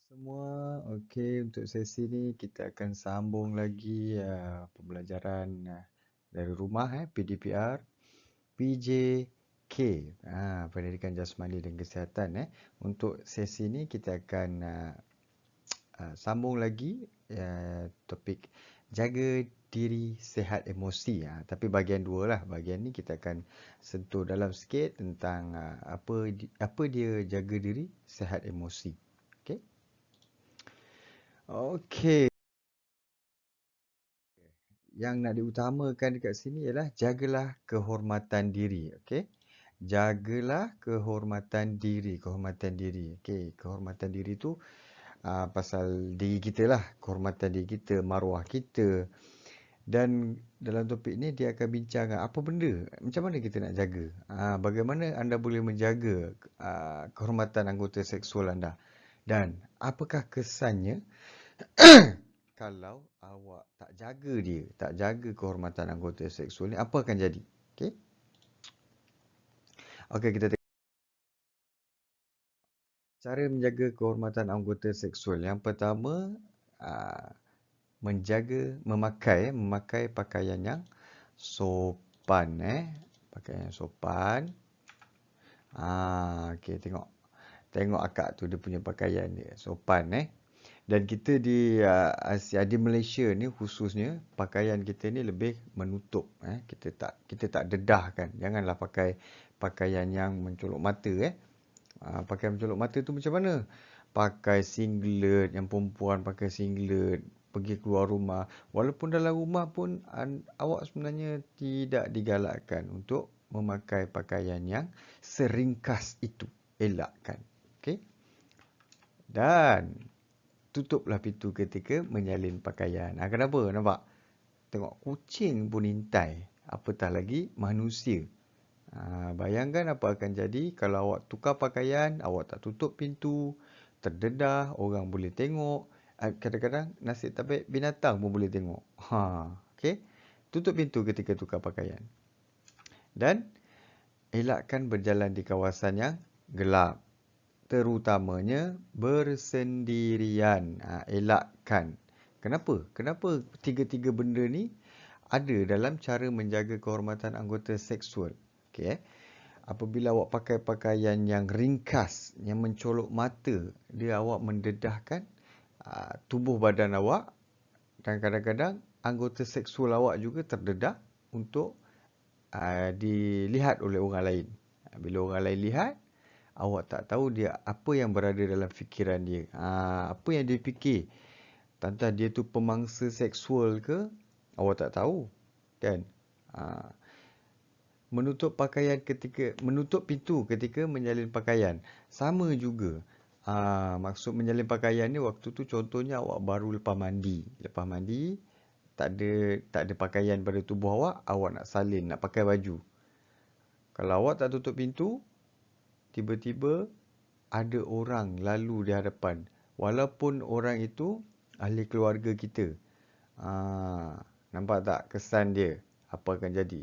Semua, okey, untuk sesi ni kita akan sambung lagi pembelajaran dari rumah PDPR, PJK, Pendidikan Jasmani dan Kesihatan. Untuk sesi ni kita akan sambung lagi topik jaga diri sihat emosi. Tapi bahagian dua lah. Bahagian ni kita akan sentuh dalam sikit tentang apa dia jaga diri sihat emosi. Okey. Okey. Yang nak diutamakan dekat sini ialah jagalah kehormatan diri. Okey. Jagalah kehormatan diri. Kehormatan diri. Okey. Kehormatan diri tu pasal diri kita lah. Kehormatan diri kita, maruah kita. Dan dalam topik ni dia akan bincang apa benda, macam mana kita nak jaga. Bagaimana anda boleh menjaga kehormatan anggota seksual anda. Dan apakah kesannya kalau awak tak jaga dia, tak jaga kehormatan anggota seksual ni, apa akan jadi? Okey. Okey, kita tengok. Cara menjaga kehormatan anggota seksual. Yang pertama, memakai pakaian yang sopan. Pakaian yang sopan. Okey, tengok. Tengok akak tu dia punya pakaian dia. Sopan Dan kita di di Malaysia ni khususnya pakaian kita ni lebih menutup kita tak dedahkan. Janganlah pakai pakaian yang mencolok mata pakaian mencolok mata tu macam mana? Pakai singlet, yang perempuan pakai singlet pergi keluar rumah. Walaupun dalam rumah pun awak sebenarnya tidak digalakkan untuk memakai pakaian yang seringkas itu. Elakkan. Okey? Dan tutuplah pintu ketika menyalin pakaian. Kenapa? Nampak? Tengok kucing pun intai. Apatah lagi manusia. Bayangkan apa akan jadi kalau awak tukar pakaian, awak tak tutup pintu, terdedah, orang boleh tengok. Kadang-kadang nasib tak baik binatang pun boleh tengok. Okey? Tutup pintu ketika tukar pakaian. Dan elakkan berjalan di kawasan yang gelap. Terutamanya bersendirian. Elakkan. Kenapa? Kenapa tiga-tiga benda ni ada dalam cara menjaga kehormatan anggota seksual? Okey. Apabila awak pakai pakaian yang ringkas, yang mencolok mata, dia awak mendedahkan tubuh badan awak dan kadang-kadang anggota seksual awak juga terdedah untuk dilihat oleh orang lain. Bila orang lain lihat, awak tak tahu dia apa yang berada dalam fikiran dia. Apa yang dia fikir. Tentang dia tu pemangsa seksual ke, awak tak tahu. Kan? Menutup pintu ketika menyalin pakaian. Sama juga. Maksud menyalin pakaian ni waktu tu contohnya awak baru lepas mandi. Lepas mandi, tak ada pakaian pada tubuh awak nak salin, nak pakai baju. Kalau awak tak tutup pintu, tiba-tiba ada orang lalu di hadapan. Walaupun orang itu ahli keluarga kita. Nampak tak kesan dia? Apa akan jadi?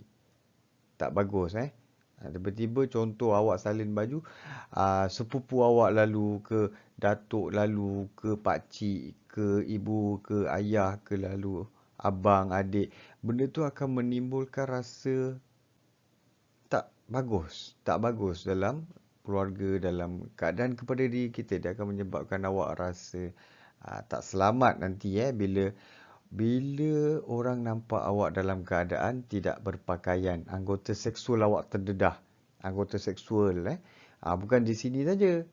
Tak bagus Tiba-tiba contoh awak salin baju, sepupu awak lalu ke, datuk lalu ke, pakcik ke, ibu ke, ayah ke lalu, abang, adik. Benda tu akan menimbulkan rasa tak bagus. Tak bagus dalam keluarga, dalam keadaan kepada diri kita. Dia akan menyebabkan awak rasa tak selamat nanti bila orang nampak awak dalam keadaan tidak berpakaian, anggota seksual awak terdedah. Anggota seksual bukan di sini saja.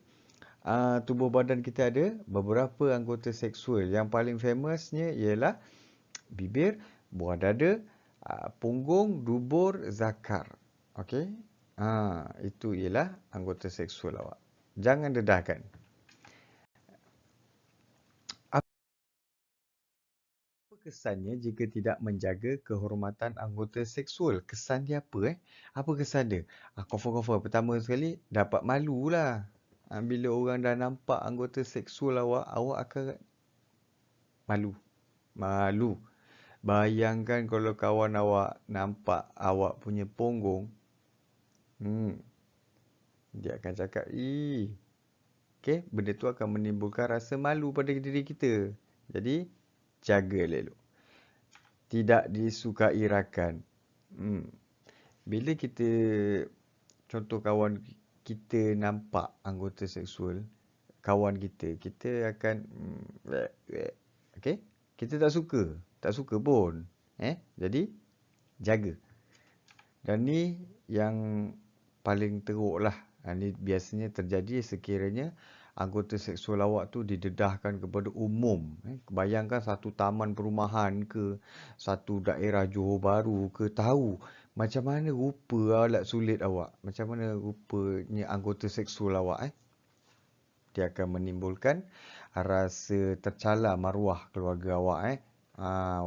Tubuh badan kita ada beberapa anggota seksual. Yang paling famousnya ialah bibir, buah dada, punggung, dubur, zakar. Okey? Itu ialah anggota seksual awak. Jangan dedahkan. Kesannya jika tidak menjaga kehormatan anggota seksual? Kesan dia apa Apa kesan dia? Confirm. Pertama sekali, dapat malu lah. Bila orang dah nampak anggota seksual awak akan malu. Malu. Bayangkan kalau kawan awak nampak awak punya punggung. Dia akan cakap, Okey, benda tu akan menimbulkan rasa malu pada diri kita. Jadi, jaga elok. Tidak disukai rakan. Bila kita, contoh kawan kita nampak anggota seksual, kawan kita akan, okey? Kita tak suka pun. Jadi, jaga. Dan ni yang paling teruk lah. Ni biasanya terjadi sekiranya anggota seksual awak tu didedahkan kepada umum. Bayangkan satu taman perumahan ke, satu daerah Johor Bahru ke, tahu macam mana rupa alat sulit awak, macam mana rupanya anggota seksual awak. Dia akan menimbulkan rasa tercela maruah keluarga awak.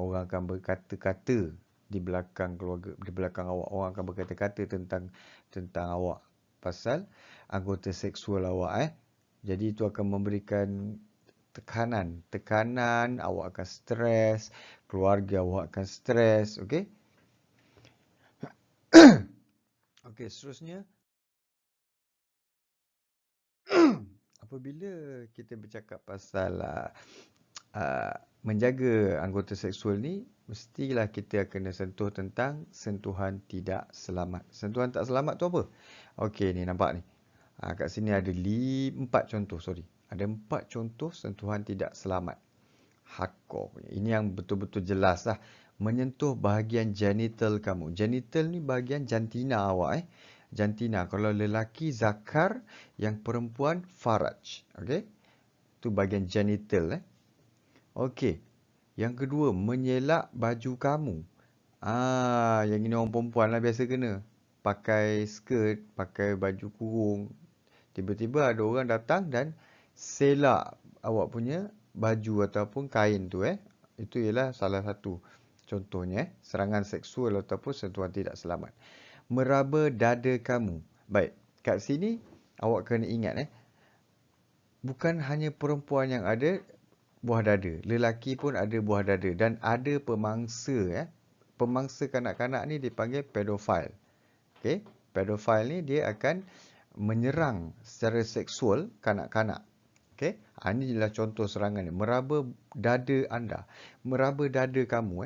Orang akan berkata-kata di belakang keluarga, di belakang awak. Orang akan berkata-kata tentang awak pasal anggota seksual awak. Jadi itu akan memberikan tekanan, awak akan stres, keluarga awak akan stres, okey? Okey, seterusnya apabila kita bercakap pasal menjaga anggota seksual ni, mestilah kita kena sentuh tentang sentuhan tidak selamat. Sentuhan tak selamat tu apa? Okey, ni nampak ni. Kat sini ada 4 contoh, Ada 4 contoh sentuhan tidak selamat. Hardcore punya. Ini yang betul-betul jelas lah. Menyentuh bahagian genital kamu. Genital ni bahagian jantina awak. Jantina. Kalau lelaki zakar, yang perempuan faraj. Okey? Tu bahagian genital. Okey. Yang kedua, menyelak baju kamu. Yang ini orang perempuan lah biasa kena. Pakai skirt, pakai baju kurung. Tiba-tiba ada orang datang dan selak awak punya baju ataupun kain tu. Itu ialah salah satu contohnya. Serangan seksual ataupun sentuhan tidak selamat. Meraba dada kamu. Baik, kat sini awak kena ingat. Bukan hanya perempuan yang ada buah dada. Lelaki pun ada buah dada. Dan ada pemangsa. Pemangsa kanak-kanak ni dipanggil pedofile. Okay? Pedofile ni dia akan menyerang secara seksual kanak-kanak. Okay? Ini adalah contoh serangan ni. Meraba dada anda. Meraba dada kamu.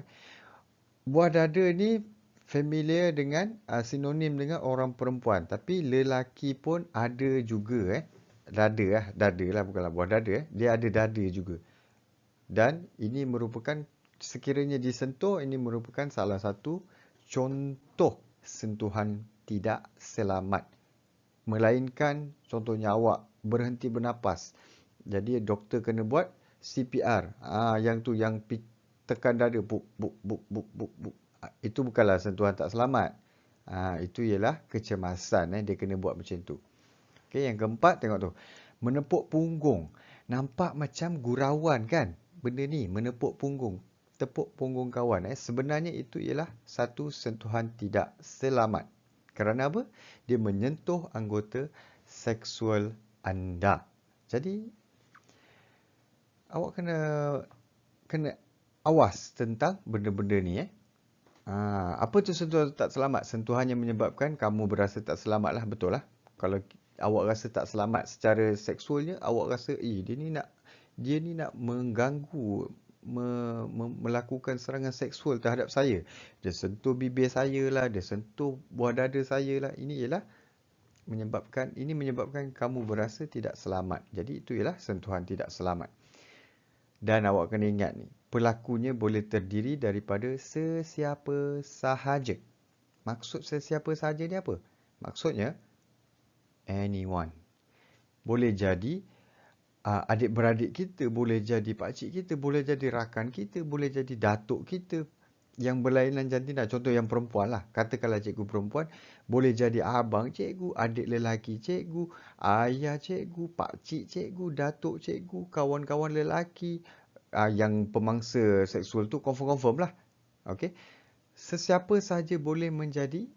Buah dada ni familiar dengan, sinonim dengan orang perempuan. Tapi lelaki pun ada juga. Dada lah, bukanlah buah dada. Dia ada dada juga. Dan ini merupakan, sekiranya disentuh, ini merupakan salah satu contoh sentuhan tidak selamat. Melainkan contohnya awak berhenti bernapas. Jadi doktor kena buat CPR. Yang tekan dada. Buk. Itu bukanlah sentuhan tak selamat. Itu ialah kecemasan. Dia kena buat macam tu. Okay, yang keempat, tengok tu. Menepuk punggung. Nampak macam gurauan kan? Benda ni, menepuk punggung. Tepuk punggung kawan. Sebenarnya itu ialah satu sentuhan tidak selamat. Kerana apa? Dia menyentuh anggota seksual anda. Jadi, awak kena awas tentang benda-benda ni. Apa tu sentuhan tak selamat? Sentuhan yang menyebabkan kamu berasa tak selamat lah. Betul lah. Kalau awak rasa tak selamat secara seksualnya, awak rasa dia ni nak mengganggu, melakukan serangan seksual terhadap saya. Dia sentuh bibir saya lah, dia sentuh buah dada saya lah. Ini menyebabkan kamu berasa tidak selamat. Jadi itu ialah sentuhan tidak selamat. Dan awak kena ingat ni, pelakunya boleh terdiri daripada sesiapa sahaja. Maksud sesiapa sahaja ni apa? Maksudnya anyone. Boleh jadi adik-beradik kita, boleh jadi pakcik kita, boleh jadi rakan kita, boleh jadi datuk kita yang berlainan jantina. Contoh yang perempuan lah. Katakanlah cikgu perempuan, boleh jadi abang cikgu, adik lelaki cikgu, ayah cikgu, pakcik cikgu, datuk cikgu, kawan-kawan lelaki. Yang pemangsa seksual tu confirm lah. Okay? Sesiapa sahaja boleh menjadi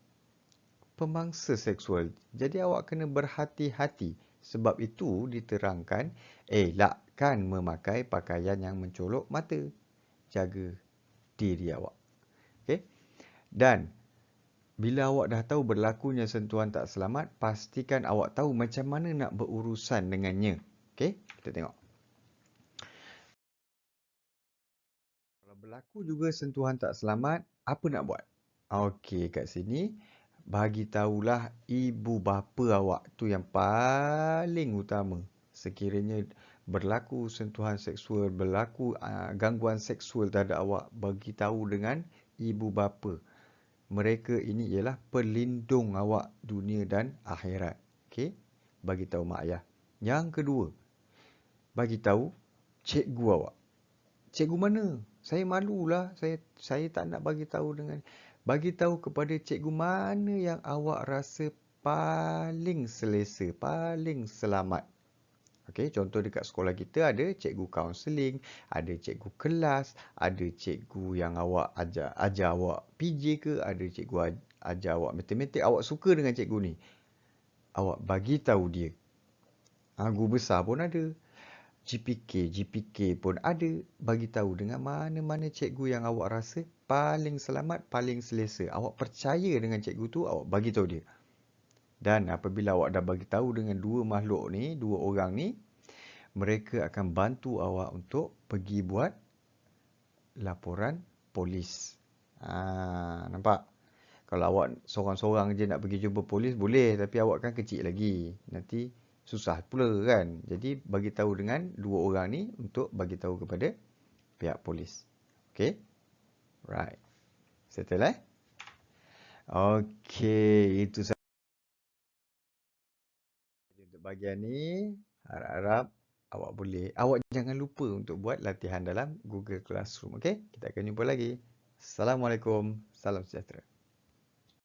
pemangsa seksual. Jadi awak kena berhati-hati. Sebab itu diterangkan, elakkan memakai pakaian yang mencolok mata. Jaga diri awak. Okay? Dan bila awak dah tahu berlakunya sentuhan tak selamat, pastikan awak tahu macam mana nak berurusan dengannya. Okey, kita tengok. Kalau berlaku juga sentuhan tak selamat, apa nak buat? Okey, kat sini bagi tahulah ibu bapa awak tu yang paling utama. Sekiranya berlaku sentuhan seksual, berlaku gangguan seksual terhadap awak, bagi tahu dengan ibu bapa. Mereka ini ialah pelindung awak dunia dan akhirat. Okey? Bagi tahu mak ayah. Yang kedua, bagi tahu cikgu awak. Cikgu mana? Saya malulah. Saya tak nak bagi tahu dengan, bagi tahu kepada cikgu mana yang awak rasa paling selesa, paling selamat. Okey, contoh dekat sekolah kita ada cikgu kaunseling, ada cikgu kelas, ada cikgu yang awak ajar awak PJ ke, ada cikgu ajar awak matematik, awak suka dengan cikgu ni. Awak bagi tahu dia. Guru besar pun ada. GPK pun ada. Bagi tahu dengan mana-mana cikgu yang awak rasa paling selamat, paling selesa. Awak percaya dengan cikgu tu, awak bagi tahu dia. Dan apabila awak dah bagi tahu dengan dua makhluk ni, dua orang ni, mereka akan bantu awak untuk pergi buat laporan polis. Nampak? Kalau awak seorang-seorang je nak pergi jumpa polis boleh, tapi awak kan kecil lagi. Nanti susah pula kan. Jadi bagi tahu dengan dua orang ni untuk bagi tahu kepada pihak polis. Okay? Right. Settle Okay, itu sahaja untuk bahagian ni. Harap-harap awak jangan lupa untuk buat latihan dalam Google Classroom. Okay? Kita akan jumpa lagi. Assalamualaikum. Salam sejahtera.